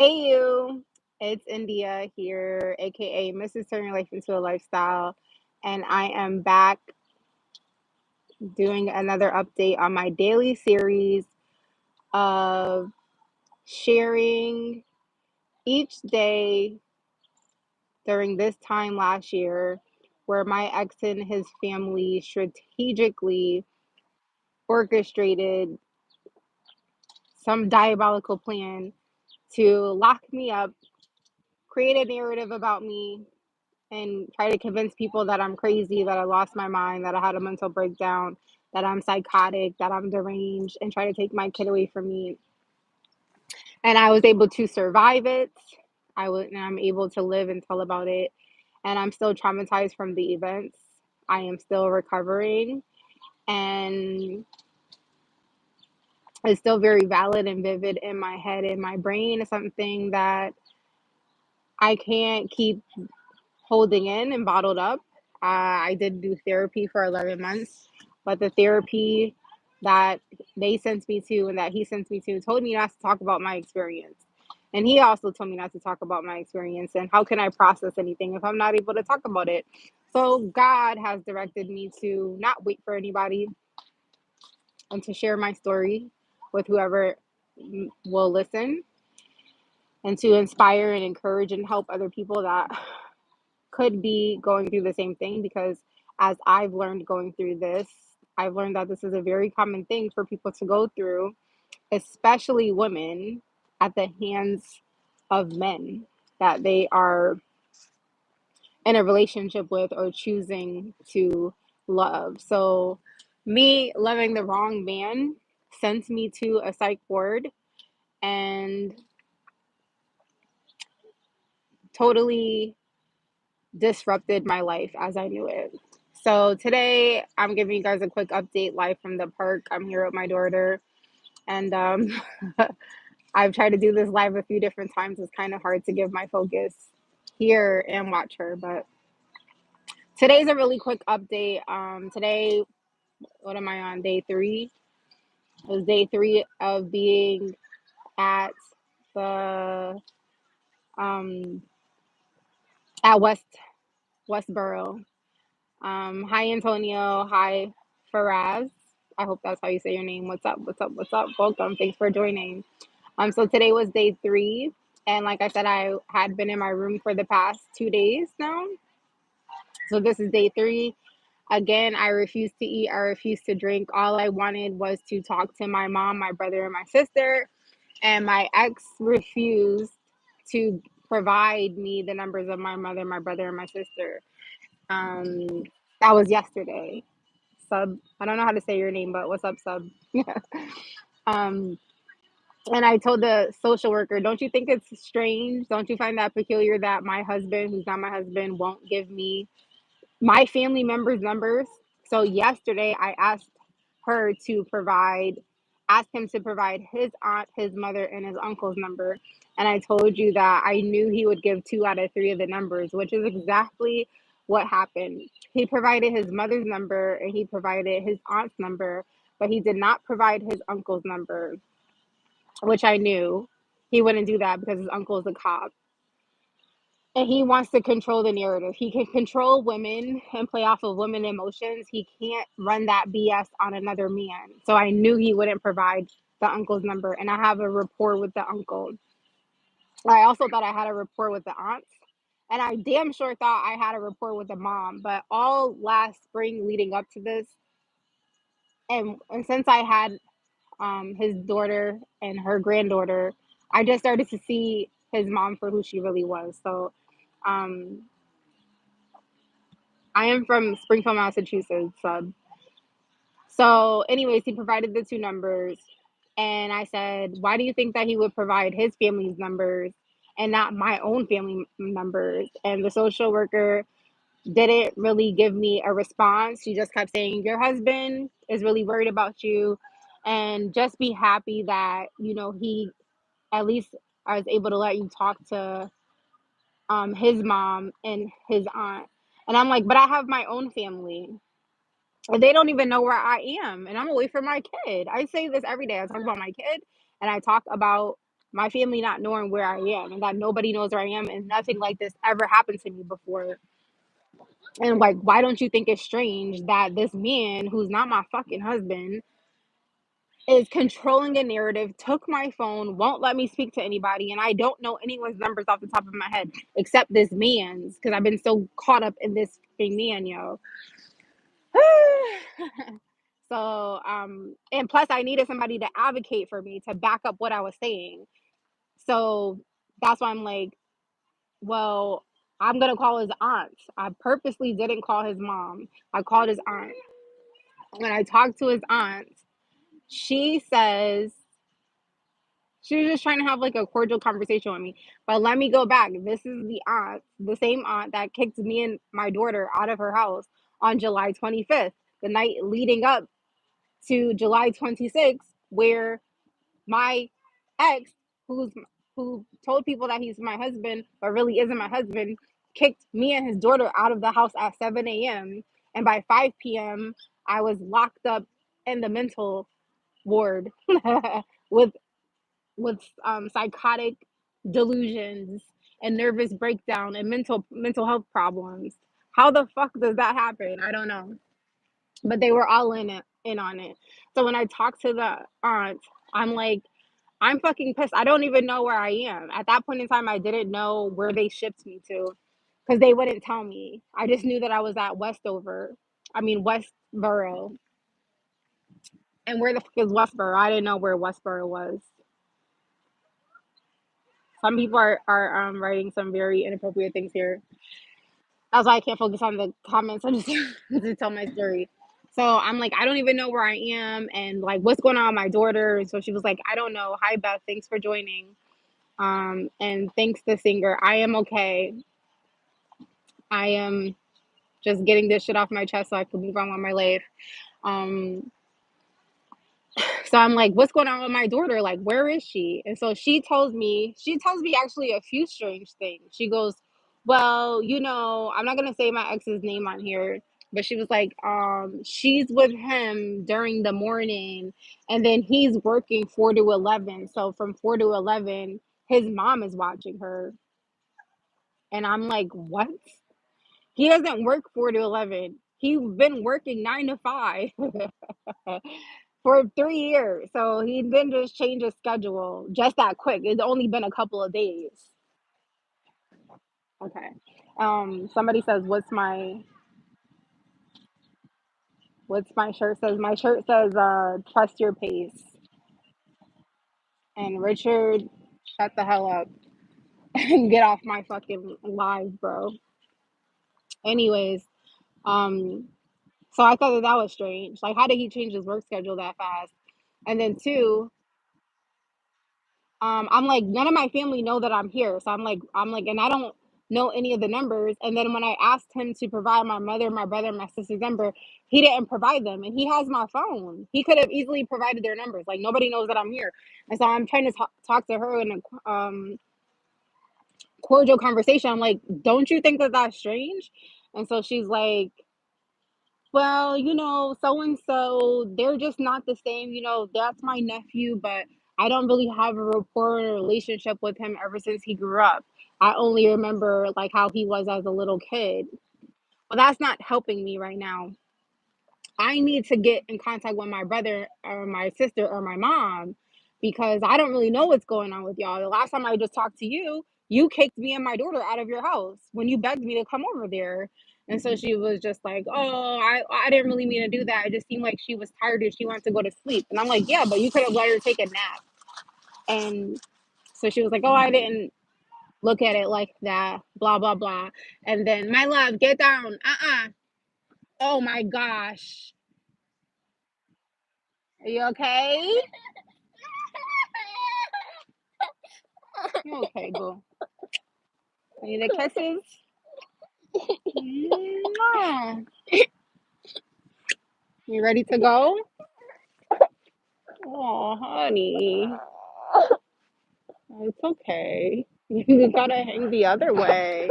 Hey you, it's India here, aka Mrs. Turn Your Life into a Lifestyle, and I am back doing another update on my daily series of sharing each day during this time last year where my ex and his family strategically orchestrated some diabolical plan to lock me up, create a narrative about me, and try to convince people that I'm crazy, that I lost my mind, that I had a mental breakdown, that I'm psychotic, that I'm deranged, and try to take my kid away from me. And I was able to survive it. And I'm able to live and tell about it. And I'm still traumatized from the events. I am still recovering, and it's still very valid and vivid in my head and my brain. It's something that I can't keep holding in and bottled up. I did do therapy for 11 months, but the therapy that they sent me to and that he sent me to told me not to talk about my experience. And he also told me not to talk about my experience. And how can I process anything if I'm not able to talk about it? So God has directed me to not wait for anybody and to share my story with whoever will listen, and to inspire and encourage and help other people that could be going through the same thing, because as I've learned going through this, I've learned that this is a very common thing for people to go through, especially women, at the hands of men that they are in a relationship with or choosing to love. So, me loving the wrong man sent me to a psych ward and totally disrupted my life as I knew it. So today I'm giving you guys a quick update live from the park. I'm here with my daughter, and I've tried to do this live a few different times. It's kind of hard to give my focus here and watch her, but today's a really quick update. Today, what am I on? Day three. It was day three of being at the um at Westboro. Hi Antonio. Hi Faraz. I hope that's how you say your name. What's up? What's up? What's up? Welcome. Thanks for joining. So today was day three, and like I said, I had been in my room for the past 2 days now. So this is day three. Again, I refused to eat. I refused to drink. All I wanted was to talk to my mom, my brother, and my sister. And my ex refused to provide me the numbers of my mother, my brother, and my sister. Um, that was yesterday. Sub, I don't know how to say your name, but what's up, Sub? um, and I told the social worker, don't you think it's strange? Don't you find that peculiar that my husband, who's not my husband, won't give me my family members' numbers? So yesterday, I her to provide, asked him to provide his aunt, his mother, and his uncle's number. And I told you that I knew he would give 2 out of 3 of the numbers, which is exactly what happened. He provided his mother's number and he provided his aunt's number, but he did not provide his uncle's number, which I knew he wouldn't do that because his uncle is a cop. And he wants to control the narrative. He can control women and play off of women emotions. He can't run that BS on another man. So I knew he wouldn't provide the uncle's number. And I have a rapport with the uncle. I also thought I had a rapport with the aunts. And I damn sure thought I had a rapport with the mom. But all last spring leading up to this, and since I had his daughter and her granddaughter, I just started to see his mom for who she really was. So um, I am from Springfield, Massachusetts. So, anyways, he provided the 2 numbers. And I said, why do you think that he would provide his family's numbers and not my own family numbers? And the social worker didn't really give me a response. She just kept saying, your husband is really worried about you. And just be happy that, he at least I was able to let you talk to his mom and his aunt. And I'm like, but I have my own family. They don't even know where I am, and I'm away from my kid. I say this every day. I talk about my kid, and I talk about my family not knowing where I am and that nobody knows where I am and nothing like this ever happened to me before. And like, why don't you think it's strange that this man who's not my fucking husband is controlling a narrative, took my phone, won't let me speak to anybody, and I don't know anyone's numbers off the top of my head except this man's because I've been so caught up in this fucking man, yo. So, and plus I needed somebody to advocate for me to back up what I was saying. So that's why I'm like, well, I'm gonna call his aunt. I purposely didn't call his mom. I called his aunt. When I talked to his aunt, she says she was just trying to have like a cordial conversation with me. But let me go back. This is the aunt, the same aunt that kicked me and my daughter out of her house on July 25th, the night leading up to July 26th, where my ex, who told people that he's my husband, but really isn't my husband, kicked me and his daughter out of the house at 7 a.m. And by 5 p.m., I was locked up in the mental ward with psychotic delusions and nervous breakdown and mental health problems. How the fuck does that happen? I don't know. But they were all in on it. So when I talked to the aunt, I'm like, I'm fucking pissed. I don't even know where I am. At that point in time, I didn't know where they shipped me to because they wouldn't tell me. I just knew that I was at Westover. I mean, Westboro. And where the fuck is Westboro? I didn't know where Westboro was. Some people are writing some very inappropriate things here. That's why I can't focus on the comments. I just to tell my story. So I'm like, I don't even know where I am and like what's going on with my daughter. And so she was like, I don't know. Hi Beth, thanks for joining. And thanks to Singer. I am okay. I am just getting this shit off my chest so I can move on with my life. Um, so I'm like, what's going on with my daughter? Like, where is she? And so she tells me actually a few strange things. She goes, well, I'm not gonna say my ex's name on here, but she was like, she's with him during the morning, and then he's working 4 to 11. So from 4 to 11, his mom is watching her. And I'm like, what? He doesn't work 4 to 11. He's been working 9 to 5 for 3 years. So he didn't just change his schedule just that quick. It's only been a couple of days. Okay. Somebody says, what's my shirt says? My shirt says, trust your pace. And Richard, shut the hell up and get off my fucking live, bro. Anyways, um, so I thought that was strange. Like, how did he change his work schedule that fast? And then two, I'm like, none of my family know that I'm here. So I'm like, and I don't know any of the numbers. And then when I asked him to provide my mother, my brother, my sister's number, he didn't provide them. And he has my phone. He could have easily provided their numbers. Like nobody knows that I'm here. And so I'm trying to talk to her in a cordial conversation. I'm like, don't you think that that's strange? And so she's like, well, so and so, they're just not the same. That's my nephew, but I don't really have a rapport or relationship with him ever since he grew up. I only remember like how he was as a little kid. Well, that's not helping me right now. I need to get in contact with my brother or my sister or my mom because I don't really know what's going on with y'all. The last time I just talked to you, you kicked me and my daughter out of your house when you begged me to come over there. And so she was just like, oh, I didn't really mean to do that. It just seemed like she was tired and she wanted to go to sleep. And I'm like, yeah, but you could have let her take a nap. And so she was like, oh, I didn't look at it like that, blah, blah, blah. And then, my love, get down. Oh my gosh. Are you okay? You okay, boo? You need the kisses? Mwah. You ready to go? Oh, honey. It's okay. You gotta hang the other way.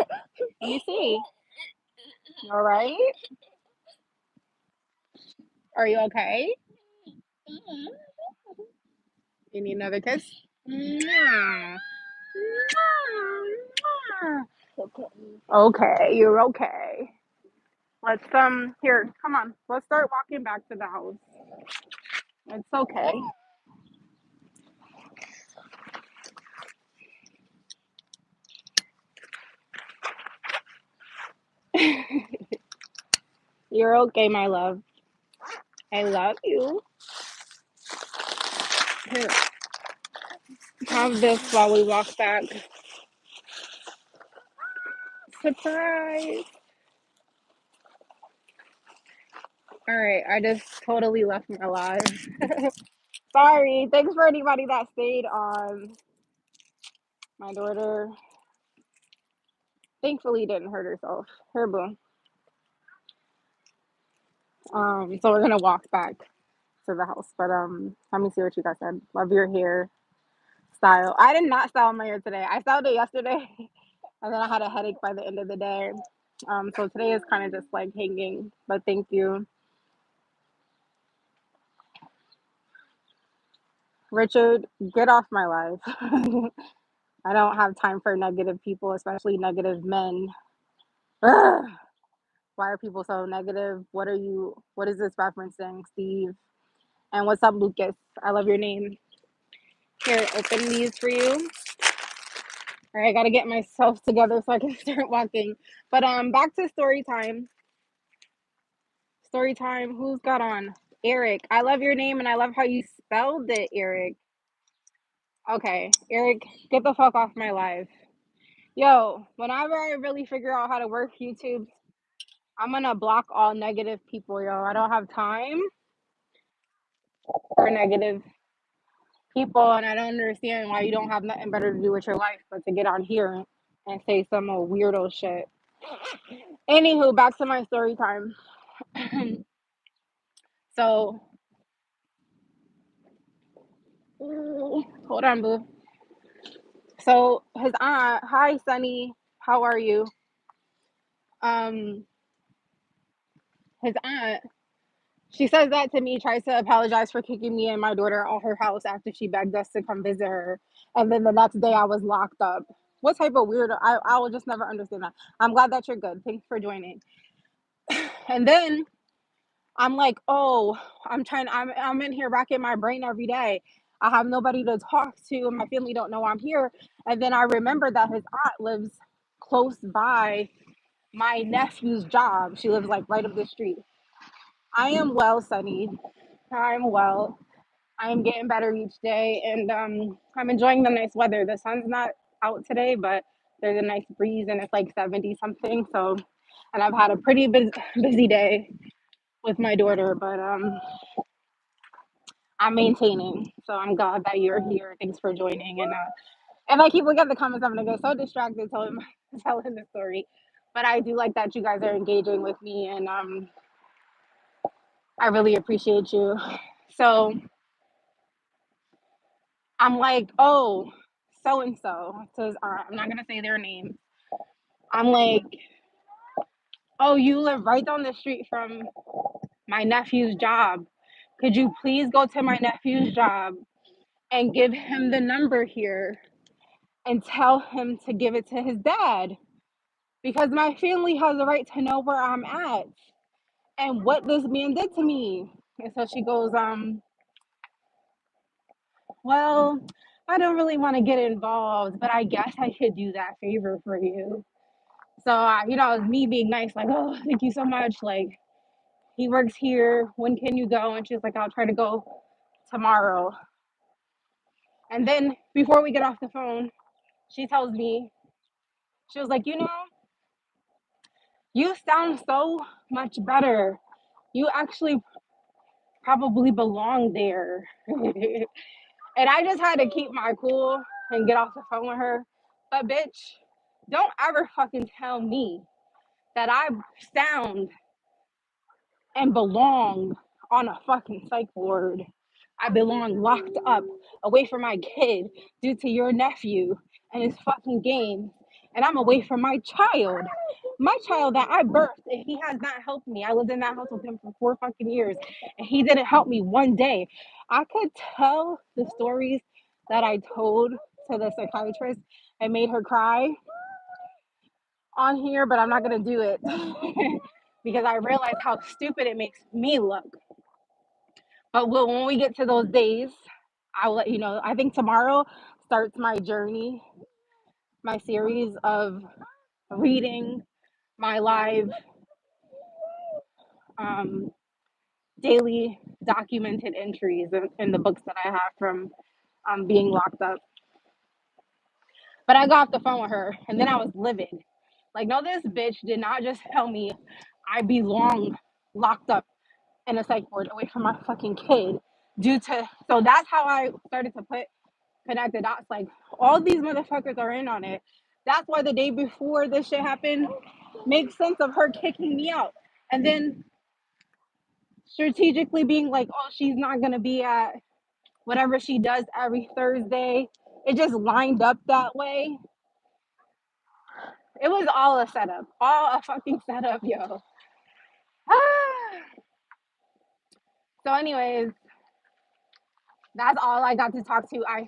Let me see. All right? Are you okay? You need another kiss? Mwah. Okay, you're okay. Let's here, come on. Let's start walking back to the house. It's okay. You're okay, my love. I love you. Here, have this while we walk back. Surprise. All right, I just totally left my live. Sorry. Thanks for anybody that stayed on. My daughter thankfully didn't hurt herself. Her boom. So we're gonna walk back to the house. But let me see what you guys said. Love your hair style. I did not style my hair today. I styled it yesterday, and then I had a headache by the end of the day. So today is kind of just like hanging. But thank you, Richard. Get off my life. I don't have time for negative people, especially negative men. Ugh. Why are people so negative? What are you? What is this referencing, Steve? And what's up, Lucas? I love your name. Here, open these for you. All right, I gotta get myself together so I can start walking. But back to story time. Story time. Who's got on? Eric. I love your name and I love how you spelled it, Eric. Okay, Eric, get the fuck off my life. Yo, whenever I really figure out how to work YouTube, I'm gonna block all negative people, yo. I don't have time for negative people, and I don't understand why you don't have nothing better to do with your life but to get on here and say some old weirdo shit. Anywho, back to my story time. So, hold on, boo. So his aunt, hi, Sunny, how are you? Um, his aunt, she says that to me, tries to apologize for kicking me and my daughter out her house after she begged us to come visit her, and then the next day I was locked up. What type of weirdo? I will just never understand that. I'm glad that you're good. Thanks for joining. And then I'm like, oh, I'm in here racking my brain every day. I have nobody to talk to. My family don't know I'm here. And then I remember that his aunt lives close by my nephew's job. She lives like right up the street. I am well, Sunny. I'm well. I am getting better each day, and I'm enjoying the nice weather. The sun's not out today, but there's a nice breeze, and it's like 70 something. So, and I've had a pretty busy day with my daughter, but I'm maintaining. So I'm glad that you're here. Thanks for joining. And if I keep looking at the comments, I'm gonna get so distracted telling the story. But I do like that you guys are engaging with me, and I really appreciate you. So I'm like, oh, so and so. Says I'm not gonna say their name. I'm like, oh, you live right down the street from my nephew's job. Could you please go to my nephew's job and give him the number here and tell him to give it to his dad? Because my family has the right to know where I'm at and what this man did to me. And so she goes, well, I don't really want to get involved, but I guess I could do that favor for you. So, it was me being nice, like, oh, thank you so much. Like, he works here. When can you go? And she's like, I'll try to go tomorrow. And then before we get off the phone, she tells me, she was like, you sound so much better. You actually probably belong there. And I just had to keep my cool and get off the phone with her. But bitch, don't ever fucking tell me that I sound and belong on a fucking psych ward. I belong locked up away from my kid due to your nephew and his fucking game. And I'm away from my child that I birthed, and he has not helped me. I lived in that house with him for 4 fucking years, and he didn't help me one day. I could tell the stories that I told to the psychiatrist and made her cry on here, but I'm not gonna do it because I realize how stupid it makes me look. But when we get to those days, I'll let you know. I think tomorrow starts my journey, my series of reading my live um, daily documented entries in the books that I have from being locked up. But I got off the phone with her and then I was livid. Like, no, this bitch did not just tell me I belong locked up in a psych ward away from my fucking kid due to. So that's how I started to connect the dots. Like, all these motherfuckers are in on it. That's why the day before this shit happened makes sense of her kicking me out. And then strategically being like, oh, she's not gonna be at whatever she does every Thursday. It just lined up that way. It was all a setup. All a fucking setup, yo. So, anyways, that's all I got to talk to. I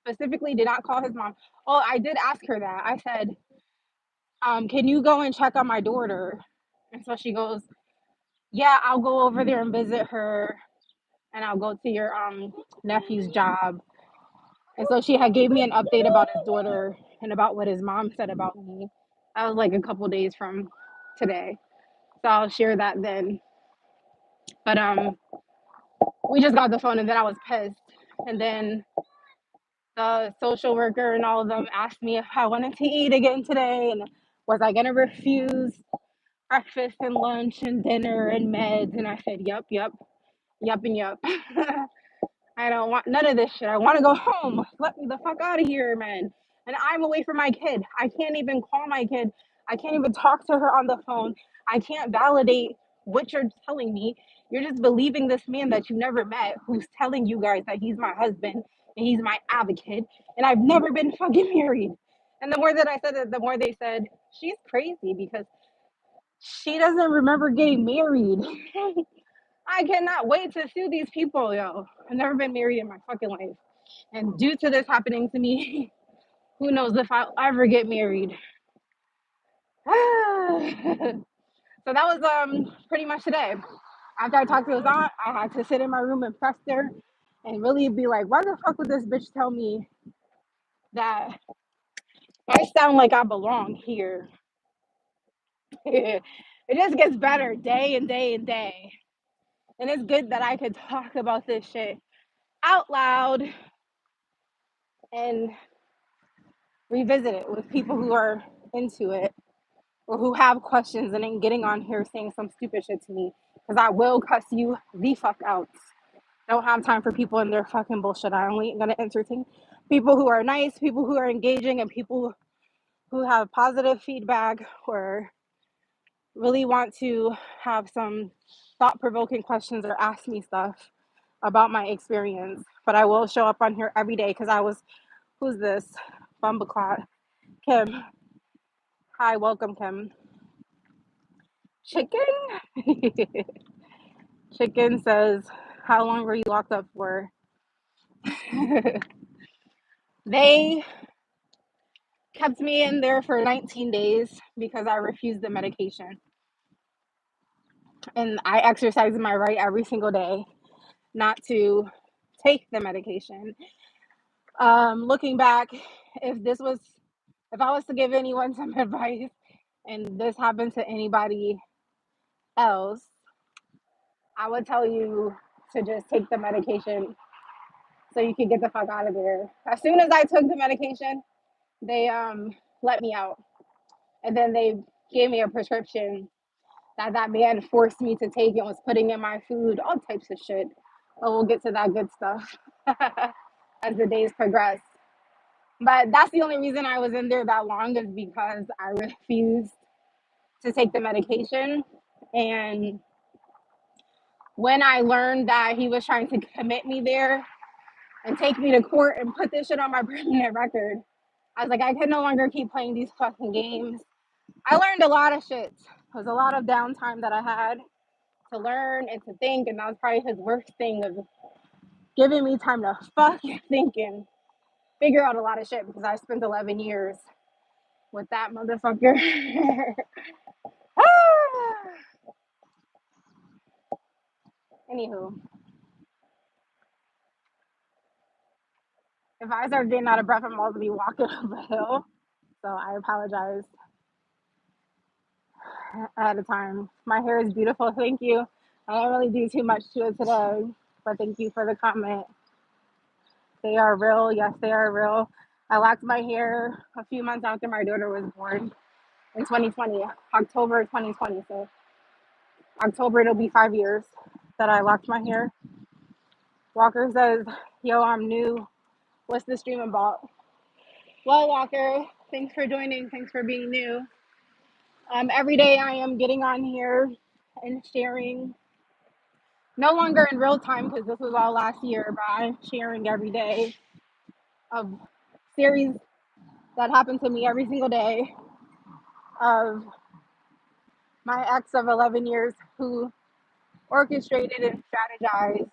specifically did not call his mom. Oh, I did ask her that. I said, can you go and check on my daughter? And so she goes, yeah, I'll go over there and visit her and I'll go to your nephew's job. And so she had gave me an update about his daughter and about what his mom said about me. That was like a couple days from today. So I'll share that then. But we just got the phone and then I was pissed. And then the social worker and all of them asked me if I wanted to eat again today and was I gonna refuse breakfast and lunch and dinner and meds, and I said yup, yup, yup, and yup. I don't want none of this shit. I want to go home. Let me the fuck out of here, man. And I'm away from my kid. I can't even call my kid. I can't even talk to her on the phone. I can't validate what you're telling me. You're just believing this man that you never met who's telling you guys that he's my husband and he's my advocate. And I've never been fucking married. And the more that I said it, the more they said, she's crazy because she doesn't remember getting married. I cannot wait to sue these people, yo. I've never been married in my fucking life. And due to this happening to me, who knows if I'll ever get married. So that was pretty much today. After I talked to his aunt, I had to sit in my room and fester and really be like, why the fuck would this bitch tell me that I sound like I belong here? It just gets better day and day and day. And it's good that I could talk about this shit out loud and revisit it with people who are into it or who have questions and ain't getting on here saying some stupid shit to me. Because I will cuss you the fuck out. I don't have time for people and their fucking bullshit. I only gonna entertain people who are nice, people who are engaging, and people who have positive feedback or really want to have some thought-provoking questions or ask me stuff about my experience. But I will show up on here every day because I was, who's this? Bumbleclot. Kim. Hi, welcome, Kim. Chicken? Chicken says, how long were you locked up for? They kept me in there for 19 days because I refused the medication. And I exercised my right every single day not to take the medication. Looking back, if I was to give anyone some advice and this happened to anybody else, I would tell you to just take the medication so you can get the fuck out of there. As soon as I took the medication, they let me out, and then they gave me a prescription that man forced me to take and was putting in my food, all types of shit. But we'll get to that good stuff as the days progress. But that's the only reason I was in there that long is because I refused to take the medication. And when I learned that he was trying to commit me there and take me to court and put this shit on my permanent record, I was like, I can no longer keep playing these fucking games. I learned a lot of shit. There was a lot of downtime that I had to learn and to think, and that was probably his worst thing of giving me time to fucking thinking. figure out a lot of shit because I spent 11 years with that motherfucker. Anywho, if I start getting out of breath, I'm about to be walking up a hill. So I apologize ahead of time. My hair is beautiful. Thank you. I didn't really do too much to it today, but thank you for the comment. They are real. Yes, they are real. I locked my hair a few months after my daughter was born in 2020, October 2020. So October, it'll be 5 years that I locked my hair. Walker says, yo, I'm new. What's the stream about? Well, Walker, thanks for joining. Thanks for being new. Every day I am getting on here and sharing, no longer in real time because this was all last year, but I'm sharing every day of series that happen to me every single day of my ex of 11 years who orchestrated and strategized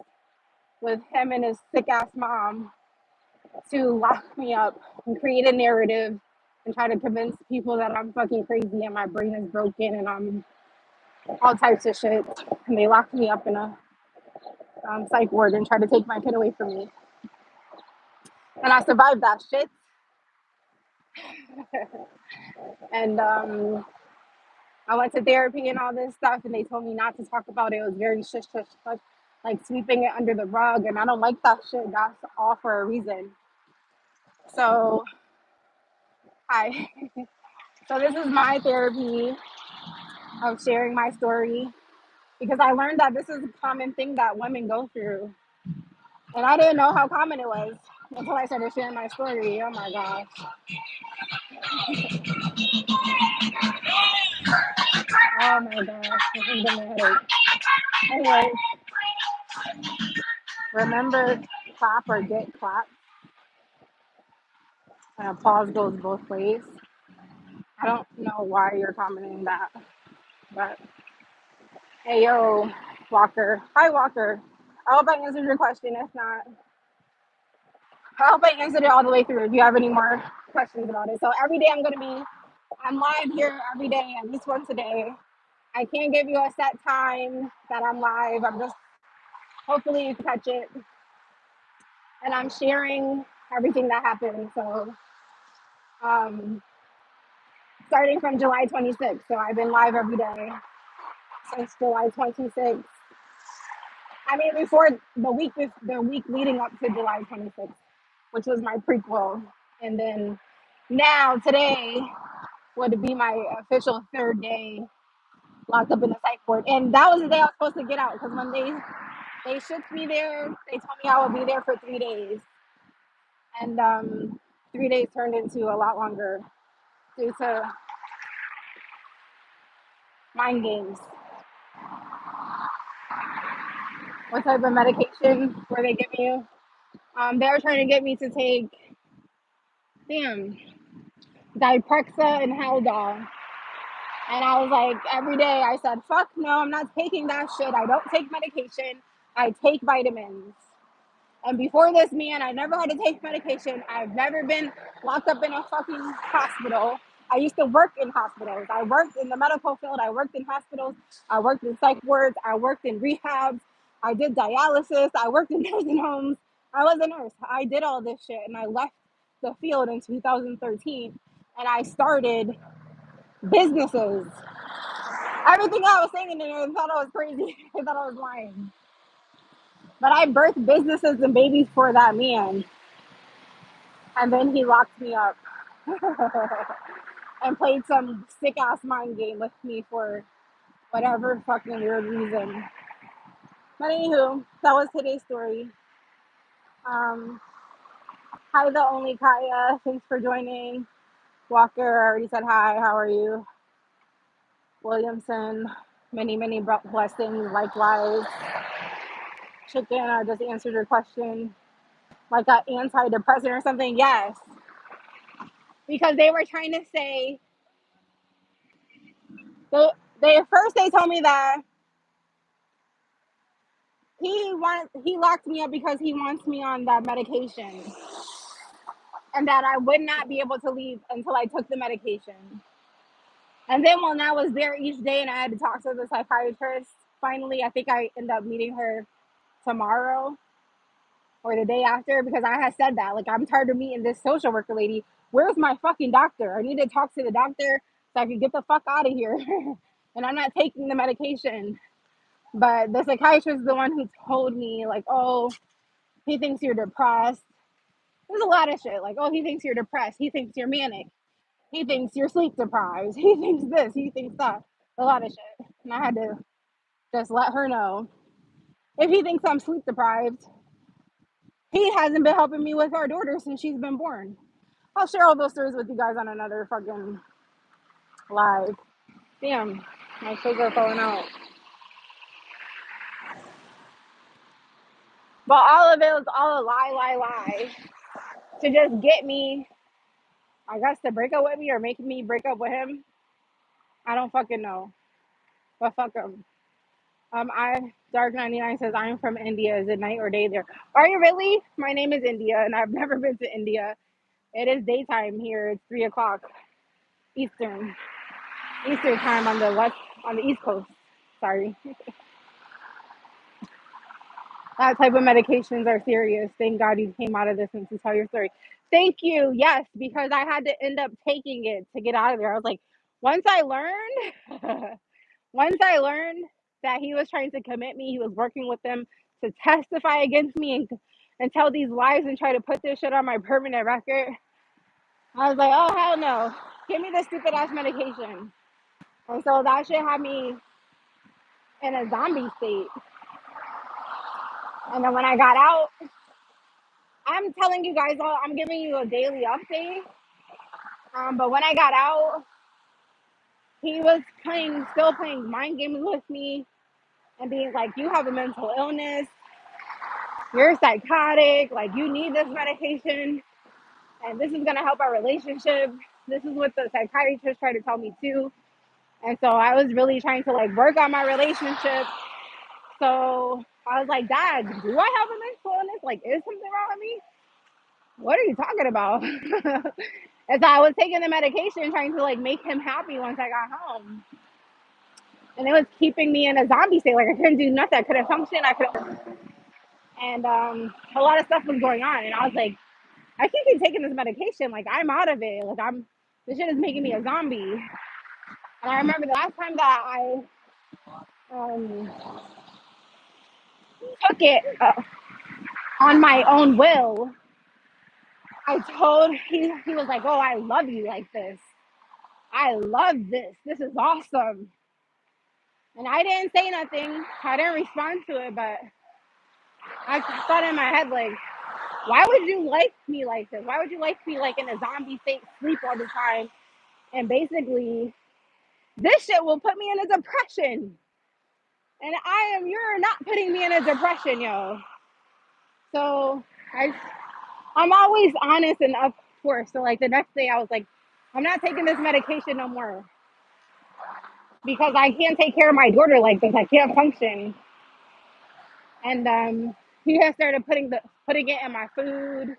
with him and his sick ass mom to lock me up and create a narrative and try to convince people that I'm fucking crazy and my brain is broken and I'm all types of shit. And they locked me up in a psych ward and tried to take my kid away from me. And I survived that shit. And I went to therapy and all this stuff, and they told me not to talk about it. It was very shush, shush, shush, like sweeping it under the rug. And I don't like that shit. That's all for a reason. So I, so this is my therapy of sharing my story because I learned that this is a common thing that women go through. And I didn't know how common it was until I started sharing my story. Oh my gosh. Oh my gosh. This is giving me a headache. Anyway, remember clap or get clapped. And applause goes both ways. I don't know why you're commenting that, but hey, yo, Walker. Hi, Walker. I hope I answered your question. If not, I hope I answered it all the way through. If you have any more questions about it. So every day I'm live here every day, at least once a day. I can't give you a set time that I'm live. I'm just, hopefully you catch it. And I'm sharing everything that happened. So, starting from July 26th. So I've been live every day since July 26th. I mean, before the week leading up to July 26th, which was my prequel, and then now today would be my official third day locked up in the psych ward, and that was the day I was supposed to get out because when they shipped me there, they told me I would be there for 3 days, and 3 days turned into a lot longer due to mind games. What type of medication were they giving you? They were trying to get me to take, damn, Diprexa and Haldol. And I was like, every day I said, fuck no, I'm not taking that shit. I don't take medication. I take vitamins. And before this, man, I never had to take medication. I've never been locked up in a fucking hospital. I used to work in hospitals. I worked in the medical field. I worked in hospitals. I worked in psych wards. I worked in rehabs. I did dialysis. I worked in nursing homes. I was a nurse. I did all this shit. And I left the field in 2013. And I started businesses. Everything I was saying in there, I thought I was crazy. I thought I was lying. But I birthed businesses and babies for that man. And then he locked me up and played some sick ass mind game with me for whatever fucking weird reason. But anywho, that was today's story. Hi, the only Kaya. Thanks for joining. Walker, I already said hi. How are you? Williamson, many blessings. Likewise. Chicken, I just answered your question. Like an antidepressant or something? Yes. Because they were trying to say, they at first they told me that he locked me up because he wants me on that medication. and that I would not be able to leave until I took the medication. And then when I was there each day and I had to talk to the psychiatrist, finally, I think I end up meeting her tomorrow or the day after because I had said that. Like, I'm tired of meeting this social worker lady. Where's my fucking doctor? I need to talk to the doctor so I can get the fuck out of here. And I'm not taking the medication. But the psychiatrist is the one who told me, like, oh, he thinks you're depressed. There's a lot of shit. Like, oh, he thinks you're depressed. He thinks you're manic. He thinks you're sleep deprived. He thinks this. He thinks that. A lot of shit. And I had to just let her know. If he thinks I'm sleep deprived, he hasn't been helping me with our daughter since she's been born. I'll share all those stories with you guys on another fucking live. Damn, my kids are falling out. But all of it was all a lie to just get me, I guess, to break up with me or make me break up with him. I don't fucking know. But fuck him. I Dark99 says I'm from India. Is it night or day there? Are you really? My name is India, and I've never been to India. It is daytime here. It's 3 o'clock Eastern time on the East Coast. Sorry. That type of medications are serious. Thank God you came out of this and to tell your story. Thank you. Yes, because I had to end up taking it to get out of there. I was like, once I learned, once I learned that he was trying to commit me, he was working with them to testify against me and tell these lies and try to put this shit on my permanent record. I was like, oh hell no. Give me this stupid ass medication. And so that shit had me in a zombie state. And then when I got out, I'm telling you guys all, I'm giving you a daily update. But when I got out, he was still playing mind games with me and being like, you have a mental illness, you're psychotic, like you need this medication, and this is gonna help our relationship. This is what the psychiatrist tried to tell me too. And so I was really trying to like work on my relationship. So I was like, Dad, do I have a mental illness? Like, is something wrong with me? What are you talking about? And so I was taking the medication trying to like make him happy once I got home. And it was keeping me in a zombie state. Like I couldn't do nothing. I couldn't function. And a lot of stuff was going on. And I was like, I can't keep taking this medication. Like I'm out of it. Like this shit is making me a zombie. And I remember the last time that I um, took it on my own will, he was like, oh, I love you like this. I love this. This is awesome. And I didn't say nothing. I didn't respond to it, but I thought in my head, like, why would you like me like this? Why would you like me like in a zombie state, sleep all the time? And basically, this shit will put me in a depression. And you're not putting me in a depression, yo. So I'm always honest and up for it. So like the next day I was like, I'm not taking this medication no more. Because I can't take care of my daughter like this. I can't function. And he has started putting it in my food,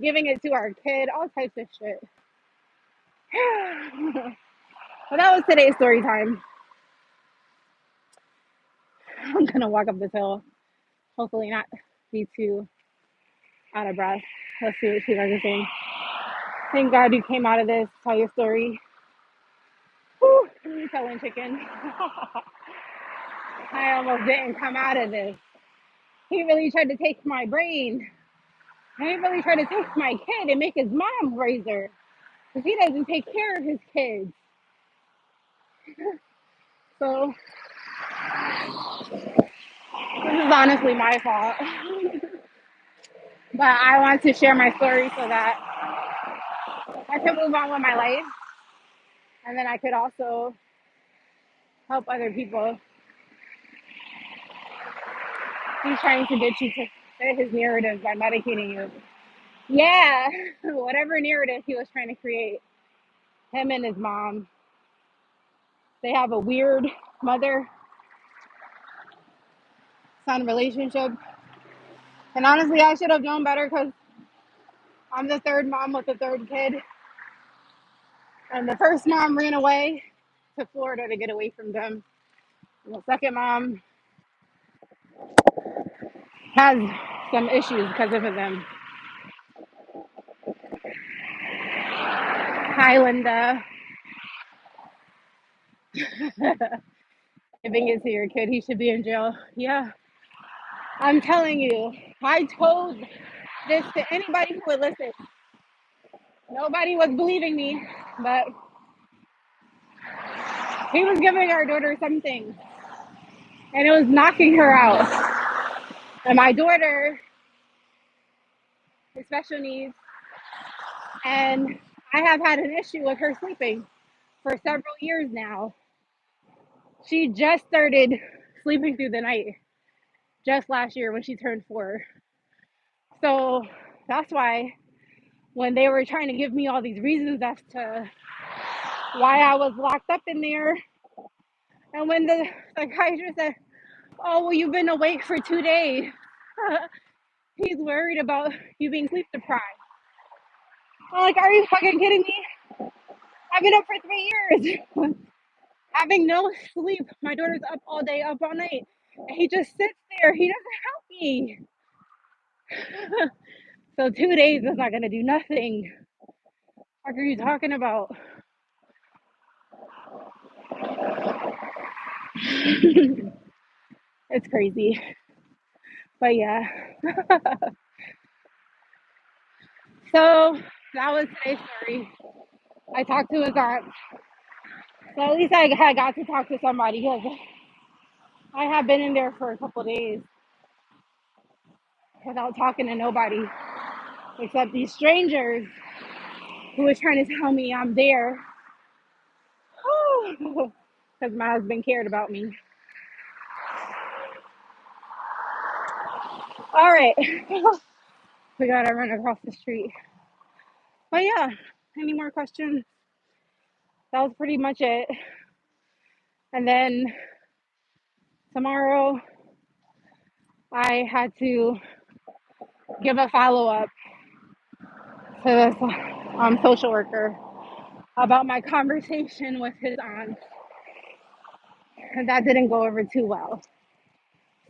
giving it to our kid, all types of shit. But that was today's story time. I'm gonna walk up this hill. Hopefully not be too out of breath. Let's see what you guys are saying. Thank God you came out of this. Tell your story. Whew, you telling chicken. I almost didn't come out of this. He really tried to take my brain. And he really tried to take my kid and make his mom raise her. Because he doesn't take care of his kids. So this is honestly my fault. But I want to share my story so that I can move on with my life. And then I could also help other people. He's trying to get you to fit his narrative by medicating you. Yeah, whatever narrative he was trying to create. Him and his mom. They have a weird mother-son relationship. And honestly, I should have known better because I'm the third mom with the third kid, and the first mom ran away to Florida to get away from them. And the second mom has some issues because of them. Hi, Linda. Giving it to your kid, he should be in jail. Yeah, I'm telling you, I told this to anybody who would listen. Nobody was believing me, but he was giving our daughter something, and it was knocking her out. And my daughter has special needs, and I have had an issue with her sleeping for several years now. She just started sleeping through the night just last year when she turned 4. So that's why when they were trying to give me all these reasons as to why I was locked up in there, and when the psychiatrist said, "Oh, well, you've been awake for 2 days," he's worried about you being sleep deprived. I'm like, are you fucking kidding me? I've been up for 3 years, having no sleep. My daughter's up all day, up all night, and he just sits there. He doesn't help me. So 2 days is not gonna do nothing. What are you talking about? It's crazy, but yeah. So that was today's story. I talked to his aunt, so at least I got to talk to somebody because I have been in there for a couple days without talking to nobody except these strangers who was trying to tell me I'm there because my husband cared about me. All right, we gotta run across the street. But yeah, any more questions? That was pretty much it. And then tomorrow, I had to give a follow up to this social worker about my conversation with his aunt, and that didn't go over too well.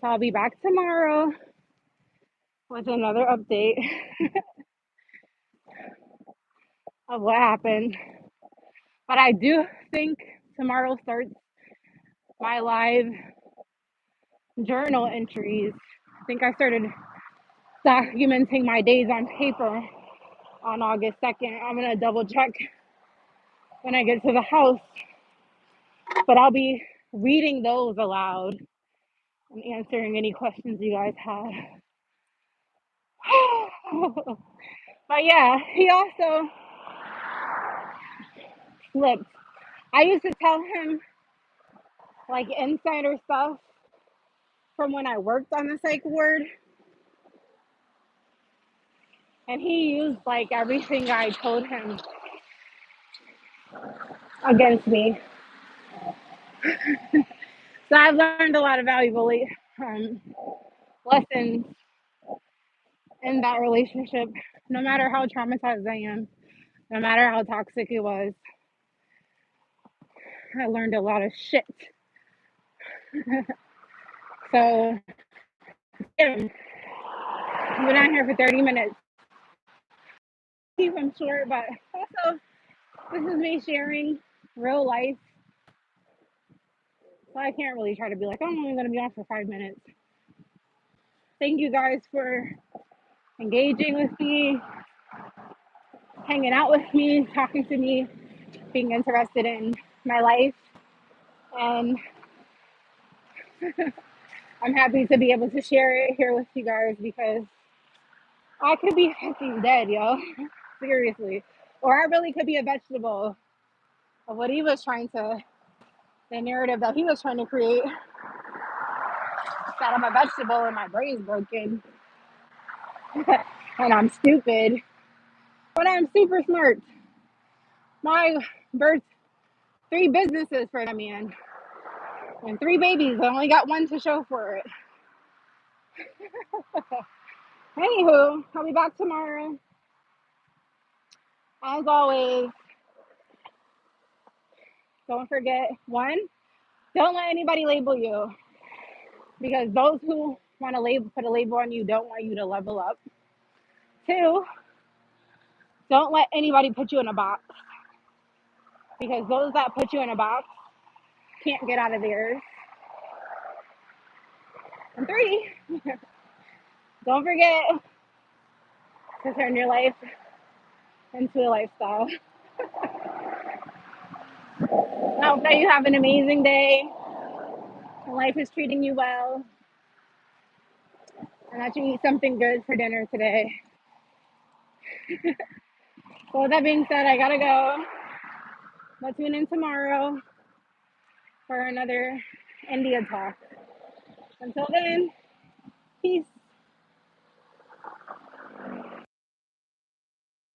So I'll be back tomorrow with another update of what happened. But I do think tomorrow starts my live journal entries. I think I started documenting my days on paper on August 2nd. I'm going to double check when I get to the house, but I'll be reading those aloud and answering any questions you guys have. But yeah, he also slipped. I used to tell him like insider stuff from when I worked on the psych ward, and he used like everything I told him against me. So I've learned a lot of valuable um, lessons in that relationship. No matter how traumatized I am, no matter how toxic it was, I learned a lot of shit. So yeah, I've been on here for 30 minutes. Keep them short, but also this is me sharing real life. So I can't really try to be like, oh, I'm only going to be on for 5 minutes. Thank you guys for engaging with me, hanging out with me, talking to me, being interested in my life. And I'm happy to be able to share it here with you guys because I could be fucking dead, yo. Seriously. Or I really could be a vegetable of what he was trying to, the narrative that he was trying to create, that I'm a vegetable and my brain's broken and I'm stupid. But I'm super smart. My birth 3 businesses for that man and 3 babies. I only got one to show for it. Anywho, I'll be back tomorrow. As always, don't forget one, don't let anybody label you because those who want to put a label on you don't want you to level up. Two, don't let anybody put you in a box because those that put you in a box can't get out of theirs. And three, don't forget to turn your life into a lifestyle. I hope that you have an amazing day and life is treating you well and that you eat something good for dinner today. So with that being said, I gotta go. But tune in tomorrow for another India talk. Until then, peace.